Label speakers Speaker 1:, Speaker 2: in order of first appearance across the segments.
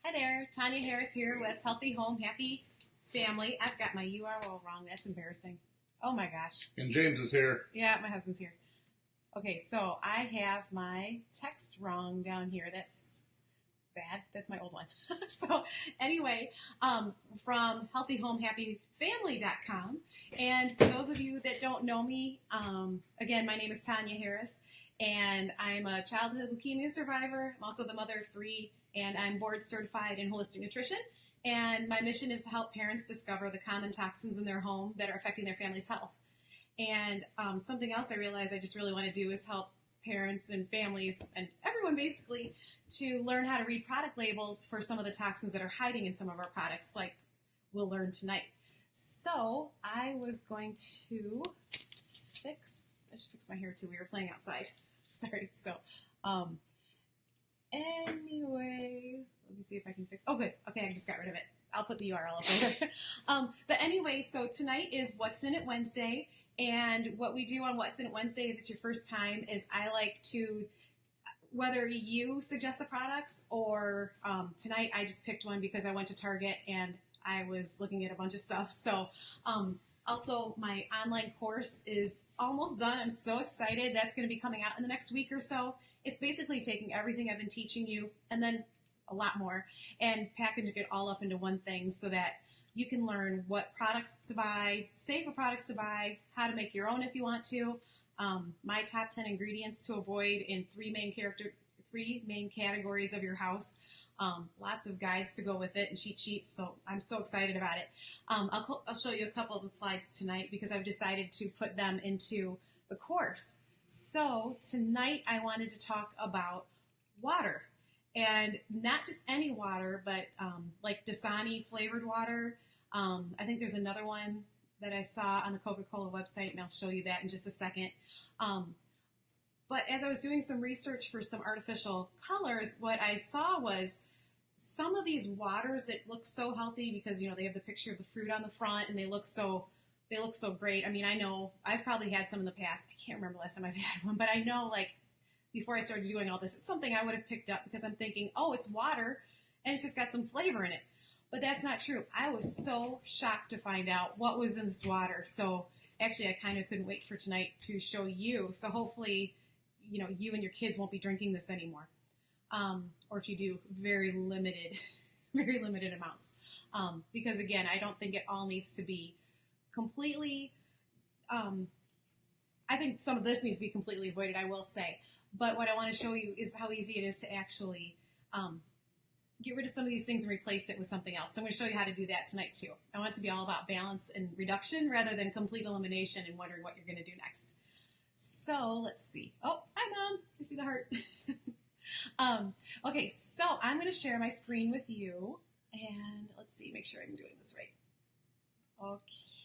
Speaker 1: Hi there, Tanya Harris here with Healthy Home, Happy Family. I've got my URL wrong. That's embarrassing. Oh my gosh.
Speaker 2: And James is here.
Speaker 1: Yeah, my husband's here. Okay, so I have my text wrong down here. That's bad. That's my old one. So anyway, from healthyhomehappyfamily.com. And for those of you that don't know me, again, my name is Tanya Harris, and I'm a childhood leukemia survivor. I'm also the mother of three, and I'm board certified in holistic nutrition. And my mission is to help parents discover the common toxins in their home that are affecting their family's health. And something else I realized I just really want to do is help parents and families and everyone basically to learn how to read product labels for some of the toxins that are hiding in some of our products, like we'll learn tonight. So I was going to I should fix my hair too. We were playing outside. Sorry. So anyway, let me see if I can fix. Oh, good. Okay, I just got rid of it. I'll put the URL up later. But anyway, so tonight is What's in It Wednesday. And what we do on What's in It Wednesday, if it's your first time, is I like to, whether you suggest the products or tonight I just picked one because I went to Target and I was looking at a bunch of stuff. So also my online course is almost done. I'm so excited. That's going to be coming out in the next week or so. It's basically taking everything I've been teaching you and then a lot more and packaging it all up into one thing so that you can learn what products to buy, safer products to buy, how to make your own if you want to, my top 10 ingredients to avoid in three main categories of your house, lots of guides to go with it and cheat sheets, so I'm so excited about it. I'll show you a couple of the slides tonight because I've decided to put them into the course. So tonight I wanted to talk about water. And not just any water, but like Dasani flavored water. I think there's another one that I saw on the Coca-Cola website, and I'll show you that in just a second. But as I was doing some research for some artificial colors, what I saw was some of these waters that look so healthy because, you know, they have the picture of the fruit on the front and they look so great. I mean, I know I've probably had some in the past. I can't remember the last time I've had one, but I know, like, before I started doing all this, it's something I would have picked up because I'm thinking, oh, it's water and it's just got some flavor in it. But that's not true. I was so shocked to find out what was in this water. So actually, I kind of couldn't wait for tonight to show you. So hopefully, you know, you and your kids won't be drinking this anymore. Or if you do, very limited, very limited amounts. Because again, I don't think it all needs to be completely, I think some of this needs to be completely avoided, I will say. But what I want to show you is how easy it is to actually get rid of some of these things and replace it with something else. So I'm going to show you how to do that tonight too. I want it to be all about balance and reduction rather than complete elimination and wondering what you're going to do next. So let's see. Oh, hi Mom. You see the heart? Okay, so I'm going to share my screen with you. And let's see, make sure I'm doing this right.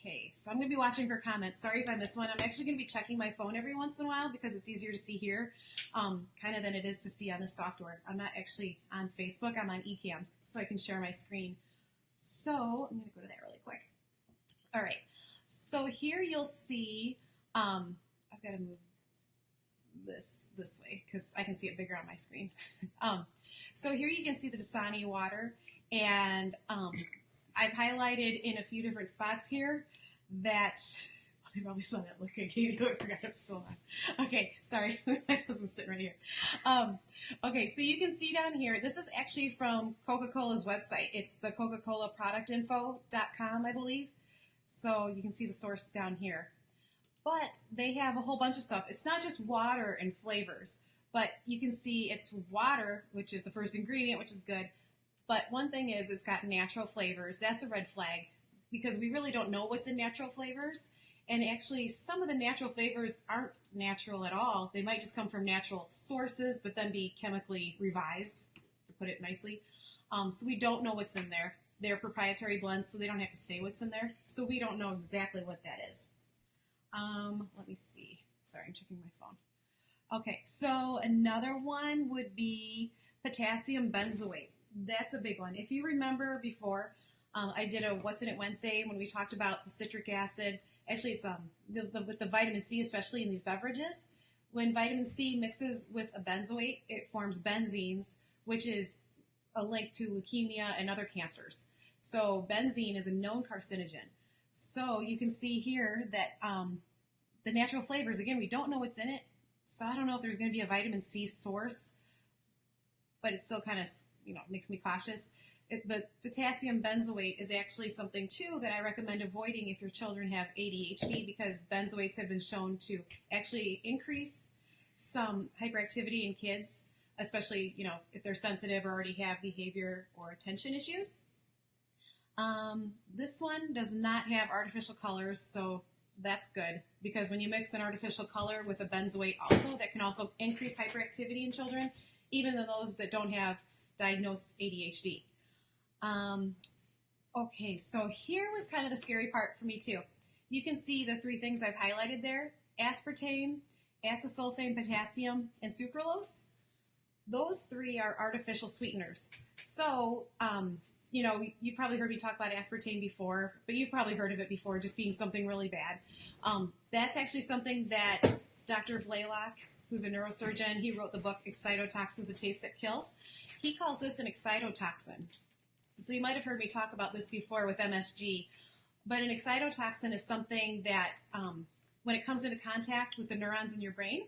Speaker 1: Okay, so I'm going to be watching for comments. Sorry if I miss one. I'm actually going to be checking my phone every once in a while because it's easier to see here kind of than it is to see on the software. I'm not actually on Facebook. I'm on eCam, so I can share my screen. So I'm going to go to that really quick. All right, so here you'll see, I've got to move this way because I can see it bigger on my screen. So here you can see the Dasani water, and I've highlighted in a few different spots here that I probably saw that look I gave you. I forgot I'm still on. Okay, sorry. My husband's sitting right here. Okay, so you can see down here, this is actually from Coca-Cola's website. It's the Coca-ColaProductInfo.com, I believe. So you can see the source down here. But they have a whole bunch of stuff. It's not just water and flavors, but you can see it's water, which is the first ingredient, which is good. But one thing is it's got natural flavors. That's a red flag because we really don't know what's in natural flavors. And actually, some of the natural flavors aren't natural at all. They might just come from natural sources, but then be chemically revised, to put it nicely. So we don't know what's in there. They're proprietary blends, so they don't have to say what's in there. So we don't know exactly what that is. Let me see. Sorry, I'm checking my phone. Okay, so another one would be potassium benzoate. That's a big one. If you remember before, I did a What's in It Wednesday when we talked about the citric acid. Actually, it's with the vitamin C, especially in these beverages. When vitamin C mixes with a benzoate, it forms benzenes, which is a link to leukemia and other cancers. So benzene is a known carcinogen. So you can see here that the natural flavors, again, we don't know what's in it. So I don't know if there's going to be a vitamin C source, but it still kind of, makes me cautious. But potassium benzoate is actually something, too, that I recommend avoiding if your children have ADHD, because benzoates have been shown to actually increase some hyperactivity in kids, especially, if they're sensitive or already have behavior or attention issues. This one does not have artificial colors, so that's good, because when you mix an artificial color with a benzoate also, that can also increase hyperactivity in children, even in those that don't have diagnosed ADHD. Okay, so here was kind of the scary part for me too. You can see the three things I've highlighted there: aspartame, acesulfame potassium, and sucralose. Those three are artificial sweeteners. So, you've probably heard me talk about aspartame before, but you've probably heard of it before just being something really bad. That's actually something that Dr. Blaylock, who's a neurosurgeon, he wrote the book Excitotoxins, The Taste That Kills. He calls this an excitotoxin. So you might have heard me talk about this before with MSG, but an excitotoxin is something that when it comes into contact with the neurons in your brain,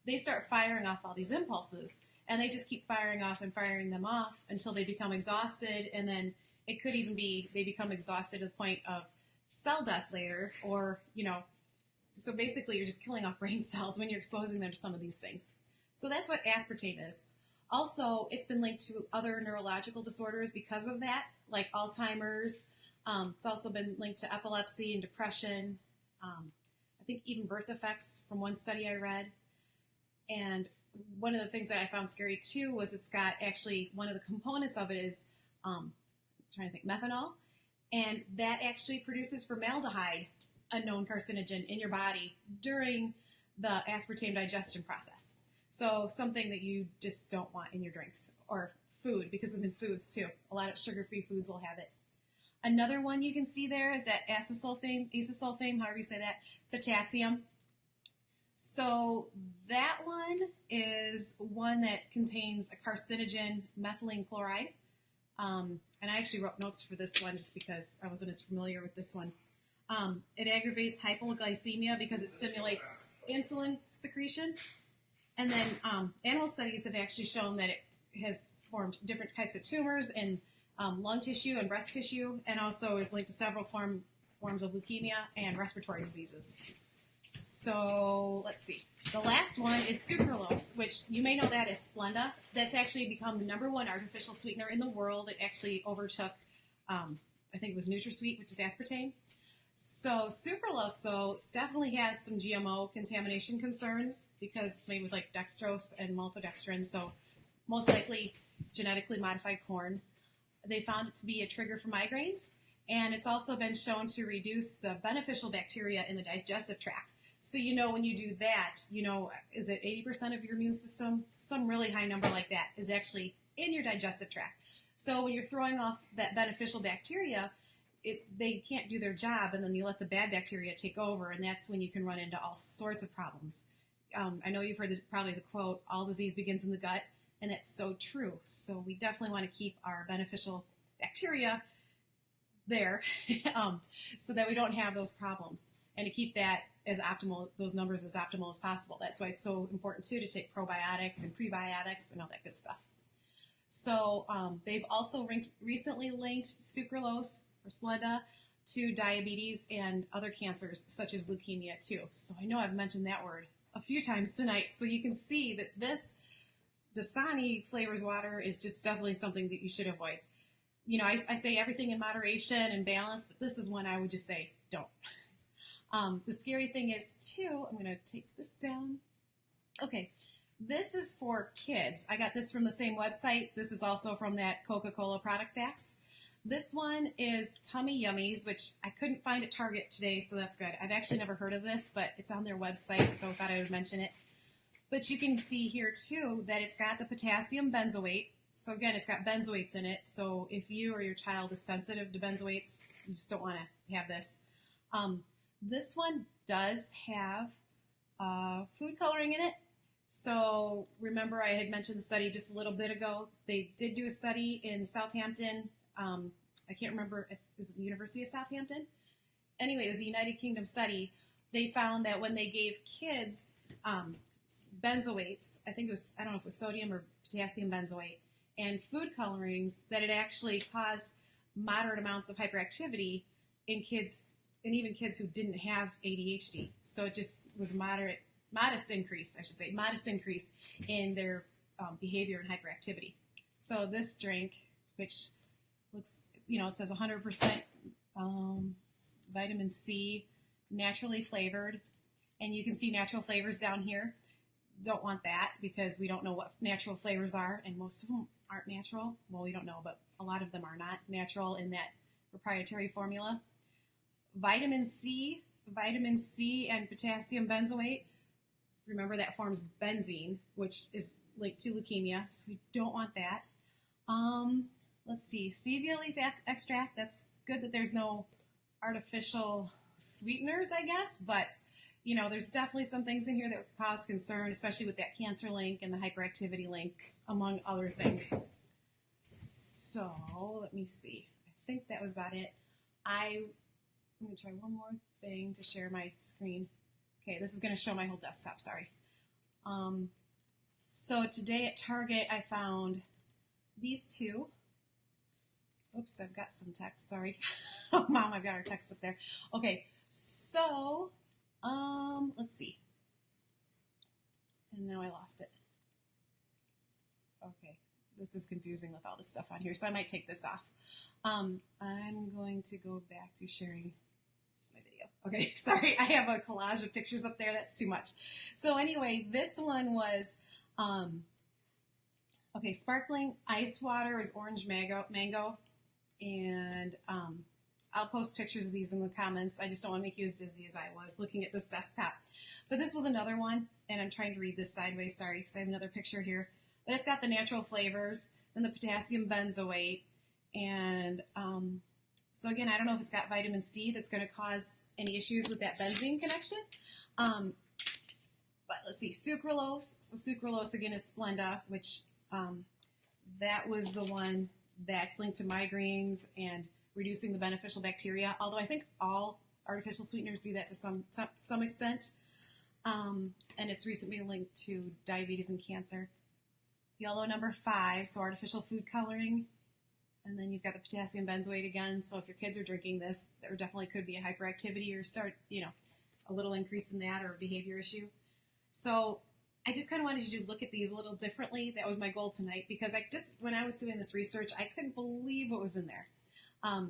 Speaker 1: they start firing off all these impulses, and they just keep firing off and firing them off until they become exhausted, and then it could even be they become exhausted to the point of cell death later, or, so basically you're just killing off brain cells when you're exposing them to some of these things. So that's what aspartame is. Also, it's been linked to other neurological disorders because of that, like Alzheimer's. It's also been linked to epilepsy and depression. I think even birth defects from one study I read. And one of the things that I found scary too was it's got actually, one of the components of it is, methanol. And that actually produces formaldehyde, a known carcinogen in your body during the aspartame digestion process. So something that you just don't want in your drinks or food, because it's in foods too. A lot of sugar-free foods will have it. Another one you can see there is that acesulfame, however you say that, potassium. So that one is one that contains a carcinogen, methylene chloride. And I actually wrote notes for this one just because I wasn't as familiar with this one. It aggravates hypoglycemia because it stimulates insulin secretion. And then animal studies have actually shown that it has formed different types of tumors in lung tissue and breast tissue, and also is linked to several forms of leukemia and respiratory diseases. So let's see. The last one is sucralose, which you may know that as Splenda. That's actually become the #1 artificial sweetener in the world. It actually overtook, I think it was NutraSweet, which is aspartame. So sucralose, though, definitely has some GMO contamination concerns because it's made with like dextrose and maltodextrin, so most likely genetically modified corn. They found it to be a trigger for migraines, and it's also been shown to reduce the beneficial bacteria in the digestive tract. So when you do that, is it 80% of your immune system? Some really high number like that is actually in your digestive tract. So when you're throwing off that beneficial bacteria, they can't do their job, and then you let the bad bacteria take over, and that's when you can run into all sorts of problems. I know you've heard probably the quote, all disease begins in the gut, and that's so true. So we definitely want to keep our beneficial bacteria there so that we don't have those problems, and to keep that as optimal, those numbers as optimal as possible. That's why it's so important, too, to take probiotics and prebiotics and all that good stuff. So they've also recently linked sucralose, or Splenda, to diabetes and other cancers such as leukemia too. So I know I've mentioned that word a few times tonight. So you can see that this Dasani flavors water is just definitely something that you should avoid. I say everything in moderation and balance, but this is one I would just say don't. The scary thing is too, I'm going to take this down. Okay, this is for kids. I got this from the same website. This is also from that Coca-Cola product facts. This one is Tummy Yummies, which I couldn't find at Target today, so that's good. I've actually never heard of this, but it's on their website, so I thought I would mention it. But you can see here, too, that it's got the potassium benzoate. So, again, it's got benzoates in it. So if you or your child is sensitive to benzoates, you just don't want to have this. This one does have food coloring in it. So remember I had mentioned the study just a little bit ago. They did do a study in Southampton. I can't remember, is it the University of Southampton? Anyway, it was a United Kingdom study. They found that when they gave kids benzoates, I think it was, I don't know if it was sodium or potassium benzoate, and food colorings, that it actually caused moderate amounts of hyperactivity in kids, and even kids who didn't have ADHD. So it just was modest increase in their behavior and hyperactivity. So this drink, which looks, it says 100% vitamin C, naturally flavored, and you can see natural flavors down here. Don't want that because we don't know what natural flavors are, and most of them aren't natural. Well, we don't know, but a lot of them are not natural in that proprietary formula. Vitamin C and potassium benzoate. Remember that forms benzene, which is linked to leukemia, so we don't want that. Let's see, stevia leaf extract. That's good that there's no artificial sweeteners, I guess, but there's definitely some things in here that would cause concern, especially with that cancer link and the hyperactivity link, among other things. So let me see. I think that was about it. I'm going to try one more thing to share my screen. Okay, this is going to show my whole desktop, sorry. So today at Target, I found these two. Oops, I've got some text, sorry. Oh, Mom, I've got our text up there. Okay, so, let's see. And now I lost it. Okay, this is confusing with all this stuff on here, so I might take this off. I'm going to go back to sharing just my video. Okay, sorry, I have a collage of pictures up there. That's too much. So anyway, this one was, okay, sparkling ice water is orange mango, and I'll post pictures of these in the comments. I just don't want to make you as dizzy as I was looking at this desktop. But this was another one, and I'm trying to read this sideways, sorry, because I have another picture here. But it's got the natural flavors, and the potassium benzoate, and so again, I don't know if it's got vitamin C that's going to cause any issues with that benzene connection. But let's see, sucralose. So sucralose, again, is Splenda, which that was the one that's linked to migraines and reducing the beneficial bacteria, although I think all artificial sweeteners do that to some extent. And it's recently linked to diabetes and cancer. Yellow number 5, so artificial food coloring. And then you've got the potassium benzoate again. So if your kids are drinking this, there definitely could be a hyperactivity or a little increase in that or a behavior issue. So I just kind of wanted you to look at these a little differently. That was my goal tonight because when I was doing this research, I couldn't believe what was in there.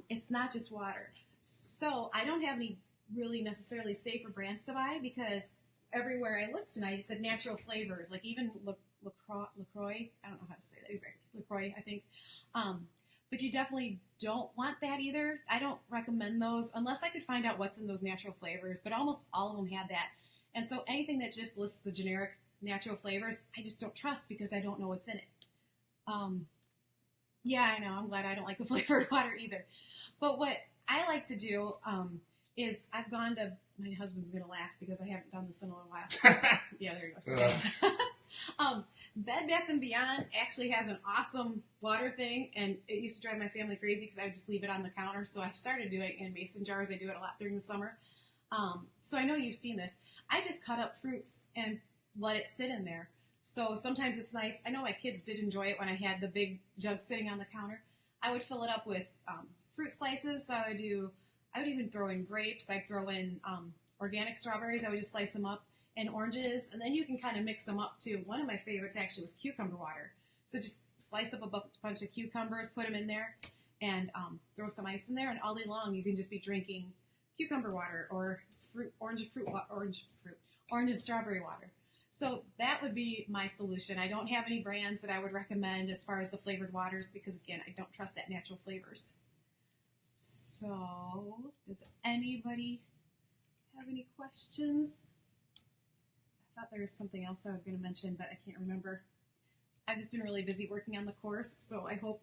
Speaker 1: It's not just water. So I don't have any really necessarily safer brands to buy because everywhere I looked tonight, it said natural flavors, like even LaCroix. I don't know how to say that exactly. LaCroix, I think. But you definitely don't want that either. I don't recommend those unless I could find out what's in those natural flavors, but almost all of them had that. And so anything that just lists the generic natural flavors, I just don't trust because I don't know what's in it. Yeah, I know. I'm glad I don't like the flavored water either. But what I like to do is I've gone to, my husband's going to laugh because I haven't done this in a while. Yeah, there you go. Bed Bath & Beyond actually has an awesome water thing, and it used to drive my family crazy because I would just leave it on the counter. So I've started doing it in mason jars. I do it a lot during the summer. So I know you've seen this. I just cut up fruits and let it sit in there. So sometimes it's nice. I know my kids did enjoy it when I had the big jug sitting on the counter. I would fill it up with fruit slices. So I would even throw in grapes. I'd throw in organic strawberries. I would just slice them up, and oranges, and then you can kind of mix them up too. One of my favorites actually was cucumber water. So just slice up a bunch of cucumbers, put them in there, and throw some ice in there, and all day long you can just be drinking cucumber water or orange and strawberry water. So that would be my solution. I don't have any brands that I would recommend as far as the flavored waters because, again, I don't trust that natural flavors. So does anybody have any questions? I thought there was something else I was going to mention, but I can't remember. I've just been really busy working on the course, so I hope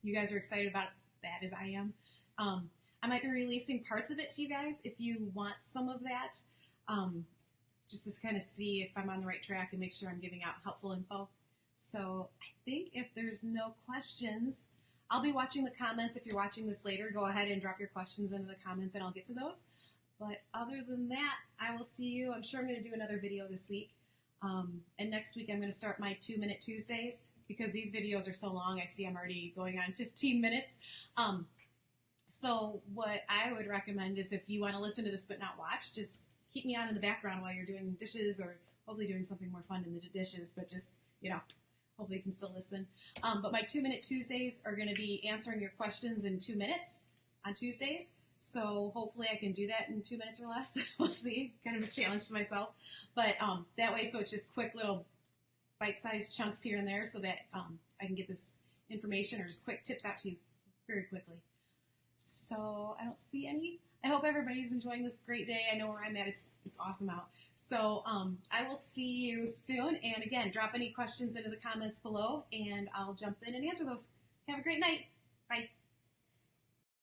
Speaker 1: you guys are excited about that as I am. I might be releasing parts of it to you guys if you want some of that. just to kind of see if I'm on the right track and make sure I'm giving out helpful info. So I think if there's no questions, I'll be watching the comments. If you're watching this later, go ahead and drop your questions into the comments and I'll get to those. But other than that, I will see you. I'm sure I'm going to do another video this week. And next week I'm going to start my 2-Minute Tuesdays because these videos are so long. I see I'm already going on 15 minutes. So what I would recommend is if you want to listen to this but not watch, just keep me on in the background while you're doing dishes or hopefully doing something more fun than the dishes, but just, hopefully you can still listen. But my 2-Minute Tuesdays are going to be answering your questions in 2 minutes on Tuesdays. So hopefully I can do that in 2 minutes or less. We'll see. Kind of a challenge to myself. But that way, so it's just quick little bite-sized chunks here and there so that I can get this information or just quick tips out to you very quickly. So I don't see any. I hope everybody's enjoying this great day. I know where I'm at. It's awesome out. So I will see you soon. And again, drop any questions into the comments below, and I'll jump in and answer those. Have a great night. Bye.